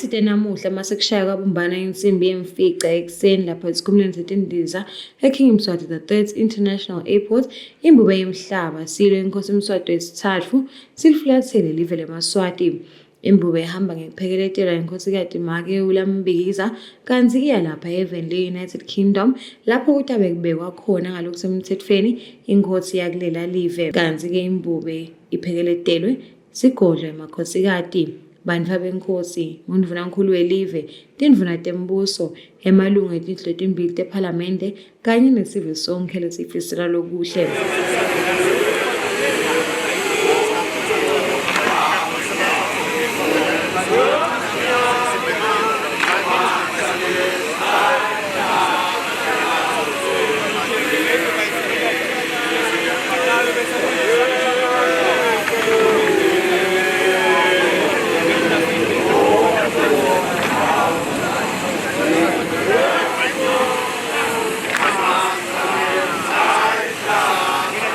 side namuhla mase kushaya kwabumbana insimbi yemfica ekuseni lapha esikhumulweni setindiza eKing Mswati III International Airport. Imbube yemhlaba silo inkosi Mswati wesithathu silifulathele live leMaswati. Imbube ihamba ngekuphekelethelwa inkosikazi Make uLambikiza kanti iya lapha eveni le-United Kingdom lapho kutabe kubekwa khona ngalokusemthethweni inkosi yakulela live. Kanti-ke imbube iphekeletelwe sigodlo emakhosikazi, bantfu benkosi, undvunankulu welive, tindvuna tembuso, emalungu etindlu letimbili tephalamende kanye nesive sonkhe lesifisela lokuhle.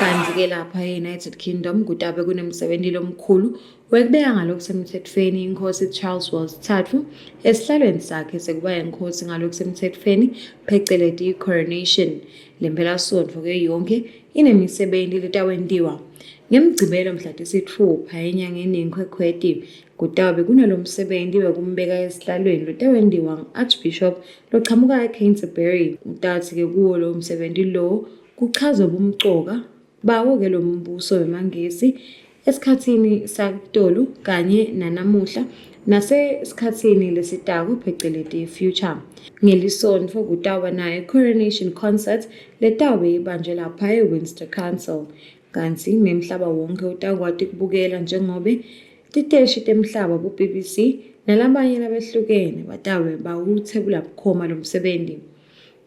Kanti-ke lapha e-United Kingdom kutabe kunemsebenzi lomkhulu wekubeka ngalokusemthethweni inkosi Charles III esihlalweni sakhe sekuba inkosi ngalokusemthethweni pheceleti i-Coronation. Le mpelasonto ke yonke inemisebenzi letawentiwa. Ngemgcibelo mhla tisitfupha enyangeni yeNkhwekhweti kutabe kunalomsebenzi wekumbeka esihlalweni lotawentiwa ngu-Archbishop lochamuka eCanterbury. Utawuthi-ke kuwo lo msebenzi lo kuchazwa bumcoka bawo-ke lo mbuso wemangisi esikhatsini sakutolu kanye nanamuhla nasesikhatsini lesitako pheceleti future. Ngelisonto kutawuba nayo Coronation concert letawube ibanjwe lapha eWinster Castle. Kanti nemhlaba wonke utakwati kubukela njengobe titeshi temhlaba ku-BBC nalabanye labehlukene batawube bawuthebula bukhoma lo msebenzi.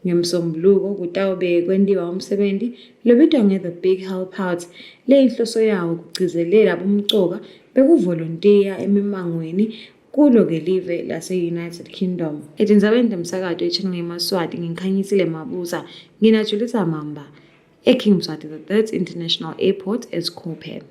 Ngemsombuluko kutawube kwentiwa umsebenzi lobitwa nge-The Big Help Out leyinhloso yawo kugcizelela bumcoka bekuvolontiya emimangweni kulo-ke live lase-United Kingdom. Etindzabeni temsakato eChannel Yemaswati nginkhanyisile Mabuza, nginajulisa Mamba eKing Mswati III International Airport eSkhophe.